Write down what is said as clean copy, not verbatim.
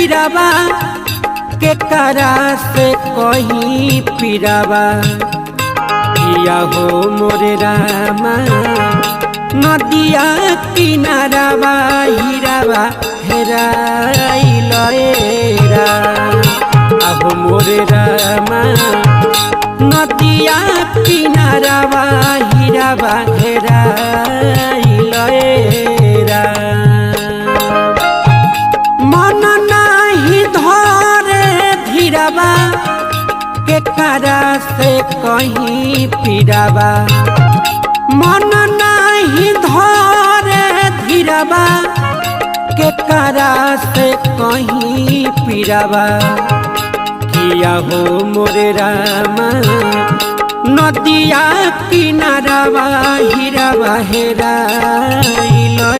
हीराबा के करा से कहीं पीराबा किया हो मोरे रामा नदिया किनाराबा हीराबा हेराइल अब मोरे रामा नदिया किनाराबा हीराबा हेराइल मन नाही धरे धीराबा के करा से कहीं पीराबा मन नाही धरे धीराबा के करा से कहीं पीराबा किया हो मोरे रामा नदिया किनाराबा हीराबा हेराइल।